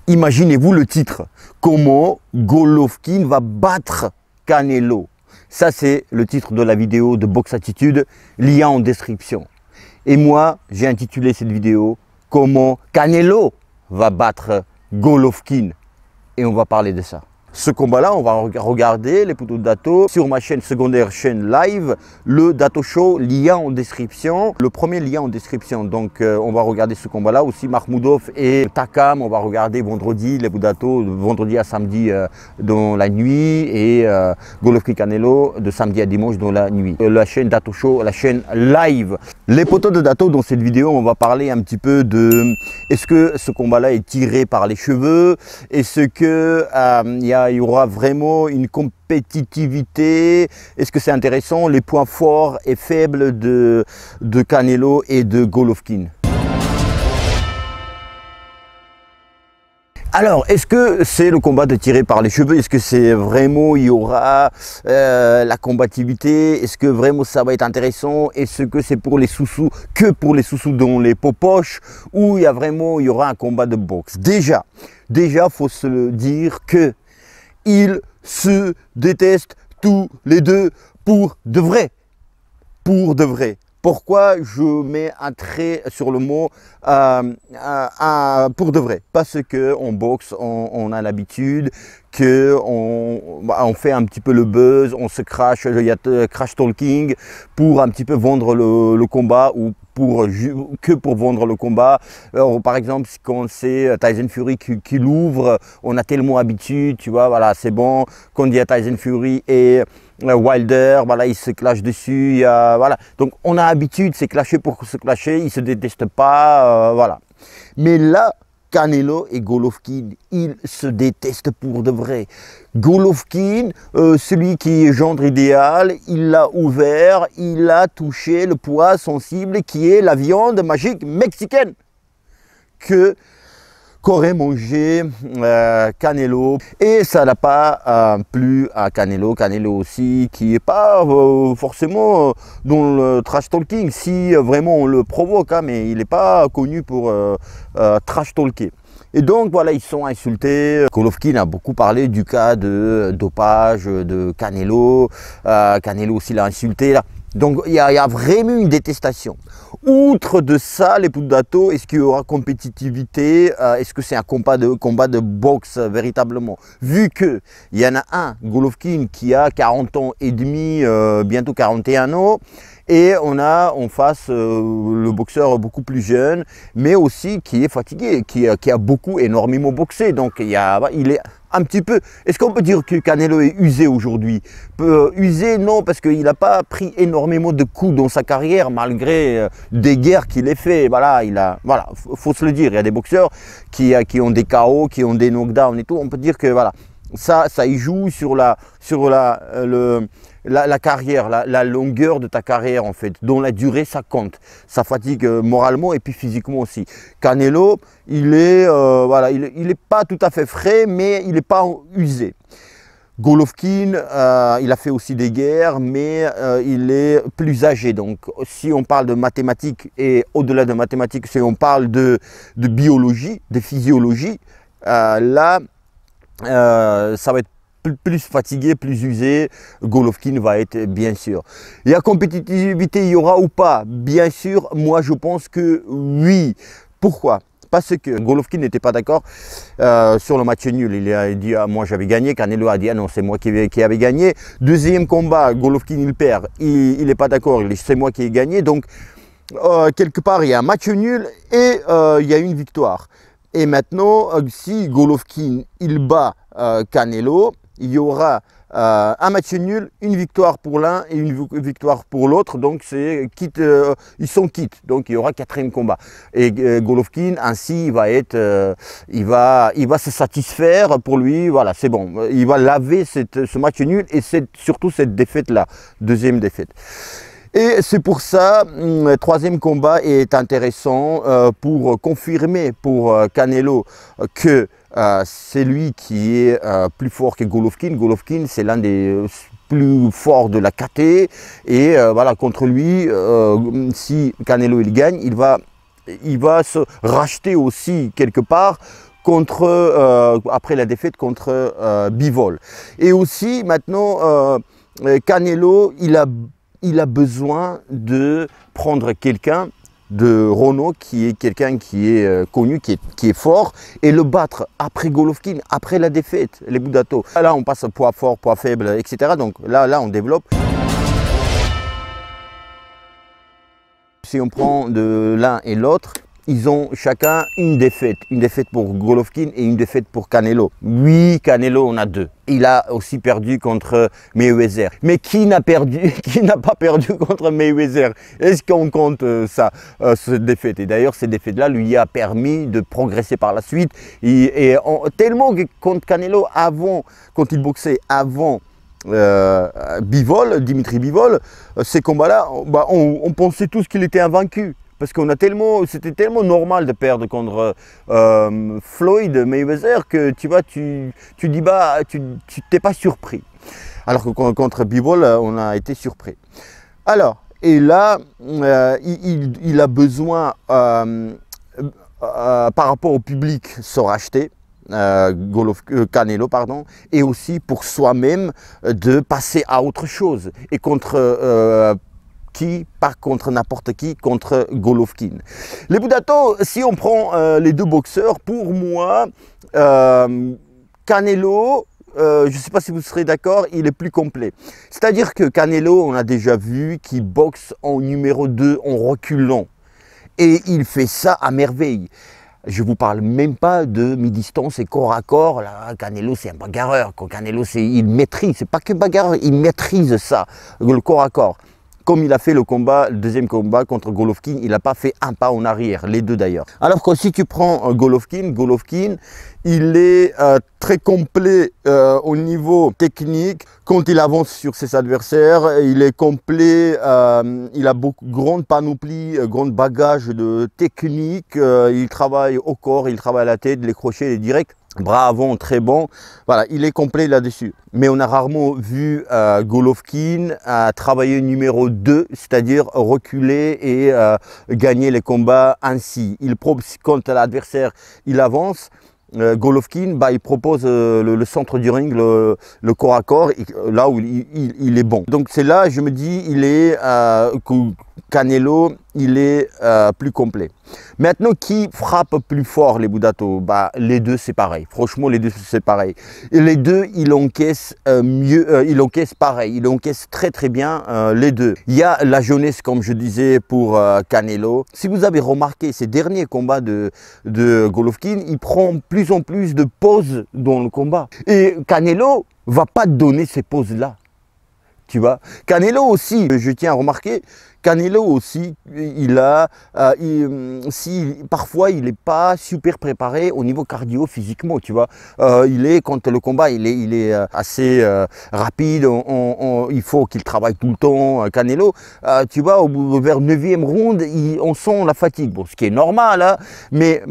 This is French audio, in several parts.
Imaginez-vous le titre. Comment Golovkin va battre Canelo? Ça, c'est le titre de la vidéo de Box Attitude, lien en description. Et moi, j'ai intitulé cette vidéo « Comment Canelo va battre Golovkin ?» Et on va parler de ça. Ce combat-là, on va regarder les poteaux de Dato sur ma chaîne secondaire, chaîne live, le Dato Show, lien en description. Le premier lien en description, donc on va regarder ce combat-là. Aussi Makhmoudov et Takam, on va regarder vendredi, les poteaux de Dato, vendredi à samedi dans la nuit et Golovkin Canelo de samedi à dimanche dans la nuit. La chaîne Dato Show, la chaîne live. Les poteaux de Dato, dans cette vidéo, on va parler un petit peu de est-ce que ce combat-là est tiré par les cheveux? Est-ce que il y aura vraiment une compétitivité? Est-ce que c'est intéressant? Les points forts et faibles de Canelo et de Golovkin. Alors, est-ce que c'est le combat de tirer par les cheveux? Est-ce que c'est vraiment, il y aura la combativité? Est-ce que vraiment ça va être intéressant? Est-ce que c'est pour les sous-sous, que pour les sous-sous dans les poches? Ou il y aura un combat de boxe? Déjà, faut se dire que ils se détestent tous les deux pour de vrai. Pour de vrai. Pourquoi je mets un trait sur le mot pour de vrai? Parce que en boxe, on a l'habitude que on fait un petit peu le buzz, on se crash, il y a crash talking pour un petit peu vendre le combat ou que pour vendre le combat. Alors, par exemple, quand c'est Tyson Fury qui l'ouvre, on a tellement habitude, tu vois, voilà, c'est bon. Quand il y a Tyson Fury et Wilder, voilà, ils se clashent dessus, voilà. Donc on a habitude, c'est clasher pour se clasher, ils ne se détestent pas, voilà. Mais là, Canelo et Golovkin, ils se détestent pour de vrai. Golovkin, celui qui est gendre idéal, il l'a ouvert, il a touché le point sensible qui est la viande magique mexicaine qu'aurait mangé Canelo. Et ça n'a pas plu à Canelo. Canelo aussi, qui n'est pas forcément dans le trash talking, si vraiment on le provoque, hein, mais il n'est pas connu pour trash talker. Et donc voilà, ils sont insultés. Golovkin a beaucoup parlé du cas de dopage de Canelo. Canelo aussi l'a insulté là. Donc il y a vraiment une détestation. Outre de ça, les poteaux de Dato, est-ce qu'il y aura compétitivité? Est-ce que c'est un combat de boxe véritablement? Vu qu'il y en a un, Golovkin, qui a 40 ans et demi, bientôt 41 ans, et on a en face le boxeur beaucoup plus jeune, mais aussi qui est fatigué, qui a énormément boxé. Donc il est un petit peu... Est-ce qu'on peut dire que Canelo est usé aujourd'hui? Usé, non, parce qu'il n'a pas pris énormément de coups dans sa carrière, malgré des guerres qu'il a fait. Voilà, voilà, faut se le dire. Il y a des boxeurs qui ont des KO, qui ont des knockdowns et tout. On peut dire que voilà, ça y joue sur la carrière, la longueur de ta carrière en fait. Dans la durée, ça compte. Ça fatigue moralement et puis physiquement aussi. Canelo, il est voilà, il est pas tout à fait frais, mais il n'est pas usé. Golovkin, il a fait aussi des guerres, mais il est plus âgé. Donc, si on parle de mathématiques et au-delà de mathématiques, si on parle de biologie, de physiologie, là, ça va être plus fatigué, plus usé. Golovkin va être bien sûr. Il y a compétitivité, il y aura ou pas? Bien sûr, moi je pense que oui. Pourquoi? Parce que Golovkin n'était pas d'accord sur le match nul. Il a dit ah, moi j'avais gagné. Canelo a dit ah non, c'est moi qui avais gagné. Deuxième combat, Golovkin il perd. Il n'est pas d'accord, c'est moi qui ai gagné. Donc quelque part il y a un match nul et il y a une victoire. Et maintenant, si Golovkin il bat Canelo, il y aura un match nul, une victoire pour l'un et une victoire pour l'autre. Donc c'est quitte, ils sont quittes. Donc il y aura quatrième combat. Et Golovkin ainsi il va se satisfaire pour lui. Voilà, c'est bon. Il va laver ce match nul et surtout cette défaite là, deuxième défaite. Et c'est pour ça, le troisième combat est intéressant pour confirmer pour Canelo que c'est lui qui est plus fort que Golovkin. Golovkin, c'est l'un des plus forts de la KT. Et voilà, contre lui, si Canelo il gagne, il va se racheter aussi quelque part après la défaite contre Bivol. Et aussi maintenant, Canelo, il a besoin de prendre quelqu'un de Renault qui est quelqu'un qui est connu, qui est fort, et le battre après Golovkin, après la défaite, les Budato. Là, on passe poids fort, poids faible, etc. Donc là, on développe. Si on prend de l'un et l'autre, ils ont chacun une défaite pour Golovkin et une défaite pour Canelo. Oui, Canelo en a deux. Il a aussi perdu contre Mayweather. Mais qui n'a pas perdu contre Mayweather? Est-ce qu'on compte cette défaite? Et d'ailleurs, cette défaite-là lui a permis de progresser par la suite. Tellement que contre Canelo, quand il boxait avant Bivol, Dimitri Bivol, ces combats-là, on pensait tous qu'il était invaincu. Parce c'était tellement normal de perdre contre Floyd Mayweather que tu vois, tu dis tu t'es pas surpris. Alors que contre Bivol, on a été surpris. Alors, et là, il a besoin, par rapport au public, se racheter. Canelo, pardon, et aussi pour soi-même de passer à autre chose. Et contre pas contre n'importe qui, contre Golovkin. Les Budato, si on prend les deux boxeurs, pour moi, Canelo, je ne sais pas si vous serez d'accord, il est plus complet. C'est-à-dire que Canelo, on a déjà vu qu'il boxe en numéro 2 en reculant. Et il fait ça à merveille. Je ne vous parle même pas de mi-distance et corps à corps. Là, Canelo, c'est un bagarreur. Canelo, il maîtrise, c'est pas que bagarreur, il maîtrise ça, le corps à corps. Comme il a fait le deuxième combat contre Golovkin, il n'a pas fait un pas en arrière, les deux d'ailleurs. Alors que si tu prends Golovkin, il est très complet au niveau technique. Quand il avance sur ses adversaires, il est complet, il a grande panoplie, grand bagage de technique. Il travaille au corps, il travaille à la tête, les crochets, les directs. Bras avant, très bon. Voilà, il est complet là-dessus. Mais on a rarement vu Golovkin travailler numéro 2, c'est-à-dire reculer et gagner les combats ainsi. Quand l'adversaire il avance, Golovkin, il propose le centre du ring, le corps à corps, là où il est bon. Donc c'est là, je me dis, Canelo, il est plus complet. Maintenant, qui frappe plus fort les Budato? Les deux, c'est pareil. Franchement, les deux, c'est pareil. Et les deux, ils encaissent ils encaissent pareil. Ils encaissent très, très bien les deux. Il y a la jeunesse, comme je disais, pour Canelo. Si vous avez remarqué ces derniers combats de Golovkin, il prend plus en plus de pauses dans le combat. Et Canelo va pas donner ces pauses-là. Tu vois, Canelo aussi, je tiens à remarquer, Canelo aussi, parfois il n'est pas super préparé au niveau cardio physiquement, tu vois. Quand le combat il est assez rapide, il faut qu'il travaille tout le temps, Canelo. Tu vois, vers le 9e round, on sent la fatigue, bon, ce qui est normal, hein, mais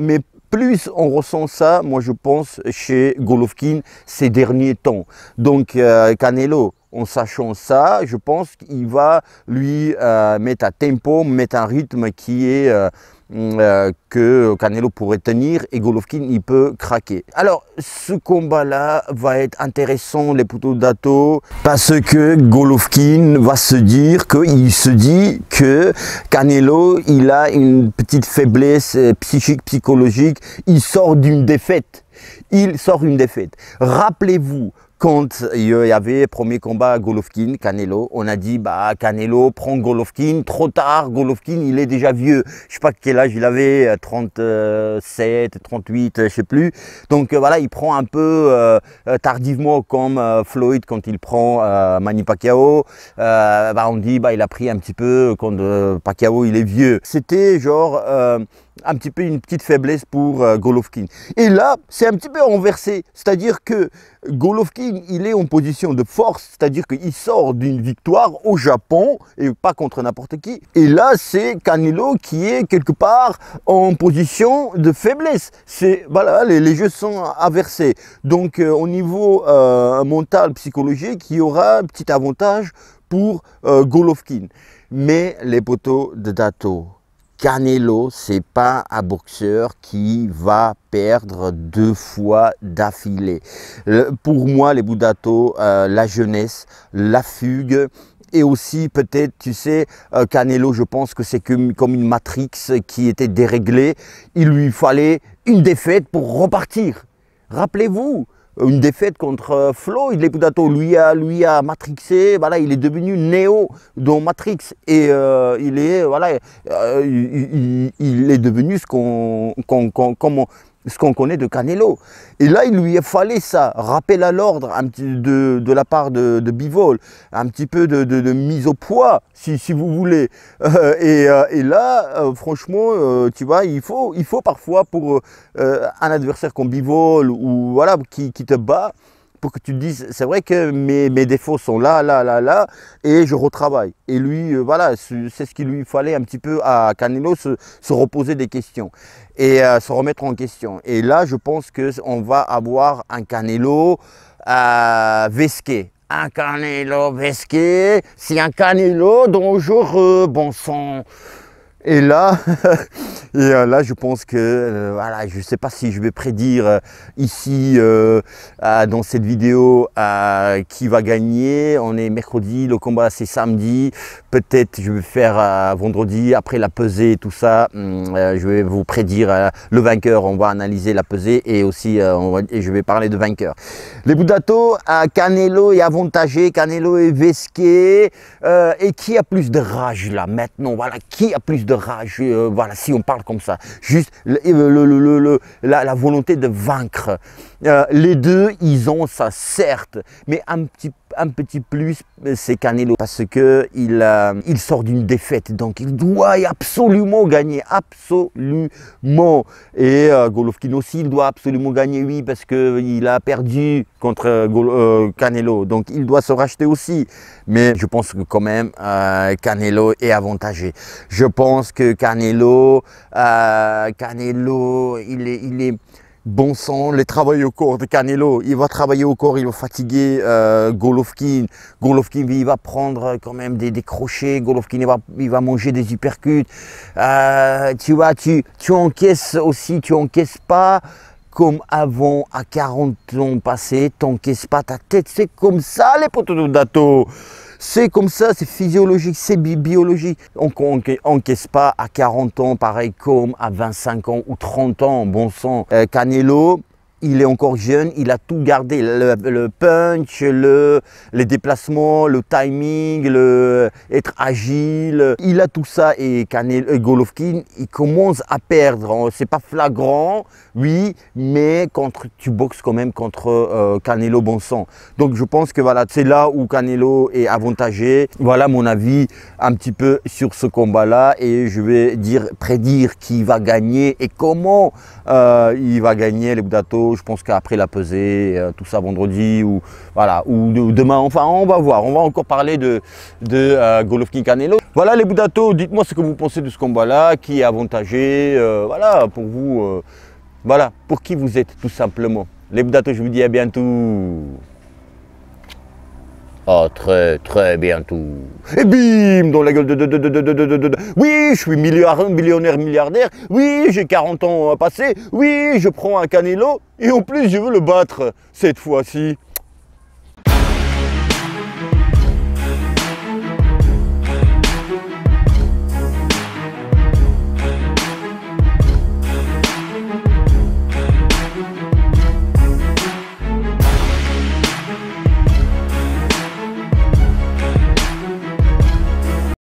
plus on ressent ça, moi je pense, chez Golovkin ces derniers temps. Donc Canelo, en sachant ça, je pense qu'il va lui mettre un tempo, mettre un rythme qui est que Canelo pourrait tenir et Golovkin il peut craquer. Alors ce combat-là va être intéressant les Budato parce que Golovkin va se dire que Canelo il a une petite faiblesse psychique, psychologique, il sort d'une défaite. Rappelez-vous, quand il y avait premier combat Golovkin, Canelo, on a dit Canelo prend Golovkin, trop tard, Golovkin il est déjà vieux. Je sais pas quel âge il avait, 37, 38, je sais plus. Donc voilà, il prend un peu tardivement comme Floyd quand il prend Manny Pacquiao. On dit il a pris un petit peu quand Pacquiao il est vieux. C'était genre un petit peu une petite faiblesse pour Golovkin. Et là, c'est un petit peu renversé. C'est-à-dire que Golovkin, il est en position de force, c'est-à-dire qu'il sort d'une victoire au Japon, et pas contre n'importe qui. Et là, c'est Canelo qui est quelque part en position de faiblesse. Voilà, les jeux sont inversés. Donc, au niveau mental, psychologique, il y aura un petit avantage pour Golovkin. Mais les poteaux de Dato, Canelo, c'est pas un boxeur qui va perdre 2 fois d'affilée. Pour moi, les Budato, la jeunesse, la fugue, et aussi peut-être, tu sais, Canelo, je pense que c'est comme une Matrix qui était déréglée. Il lui fallait une défaite pour repartir. Rappelez-vous, une défaite contre Floyd, les Budato, lui a matrixé, voilà, il est devenu Néo dans Matrix et il est, voilà, il est devenu ce qu'on connaît de Canelo. Et là, il lui fallait ça, rappel à l'ordre de la part de Bivol, un petit peu de mise au poids, si vous voulez. Et là, franchement, tu vois, il faut parfois pour un adversaire comme Bivol ou voilà, qui te bat, pour que tu te dises, c'est vrai que mes défauts sont là, et je retravaille. Et lui, voilà, c'est ce qu'il lui fallait un petit peu à Canelo, se reposer des questions et se remettre en question. Et là, je pense qu'on va avoir un Canelo vesqué. Un Canelo vesqué, c'est un Canelo dangereux, bon sang. Et là, là, je pense que, voilà, je ne sais pas si je vais prédire ici, dans cette vidéo, qui va gagner. On est mercredi, le combat c'est samedi. Peut-être je vais faire vendredi, après la pesée, tout ça. Je vais vous prédire le vainqueur. On va analyser la pesée et aussi je vais parler de vainqueur. Les Budato, Canelo est avantagé, Canelo est vesqué. Et qui a plus de rage là maintenant? Voilà, qui a plus de rage, voilà, si on parle comme ça, juste la volonté de vaincre. Les deux, ils ont ça, certes, mais un petit plus, c'est Canelo, parce que il sort d'une défaite, donc il doit absolument gagner, absolument. Et Golovkin aussi, il doit absolument gagner, oui, parce qu'il a perdu contre Canelo, donc il doit se racheter aussi. Mais je pense que quand même, Canelo est avantagé. Je pense que Canelo, il est bon sang, le travail au corps de Canelo, il va travailler au corps, il va fatiguer Golovkin. Golovkin, il va prendre quand même des crochets, Golovkin, il va manger des uppercuts. Tu vois, tu encaisses aussi, tu encaisses pas comme avant, à 40 ans passés, tu n'encaisses pas ta tête. C'est comme ça, les potos de Dato. C'est comme ça, c'est physiologique, c'est biologique. On n'encaisse pas à 40 ans, pareil comme à 25 ans ou 30 ans, bon sang. Canelo, il est encore jeune, il a tout gardé, le punch, les déplacements, le timing, être agile, il a tout ça. Et Golovkin, il commence à perdre, c'est pas flagrant, oui, mais tu boxes quand même contre Canelo bon sang. Donc je pense que voilà, c'est là où Canelo est avantagé. Voilà mon avis un petit peu sur ce combat-là, et je vais prédire qui va gagner et comment il va gagner, les Budato. Je pense qu'après la pesée, tout ça vendredi ou voilà, ou demain, enfin on va voir, on va encore parler de Golovkin Canelo. Voilà les Budato, dites-moi ce que vous pensez de ce combat-là, qui est avantagé, voilà, pour vous, voilà, pour qui vous êtes tout simplement. Les Budato, je vous dis à bientôt. Ah, très bientôt. Et bim, dans la gueule Oui, je suis millionnaire, milliardaire. Oui, j'ai 40 ans passés. Oui, je prends un Canelo. Et en plus, je veux le battre cette fois-ci.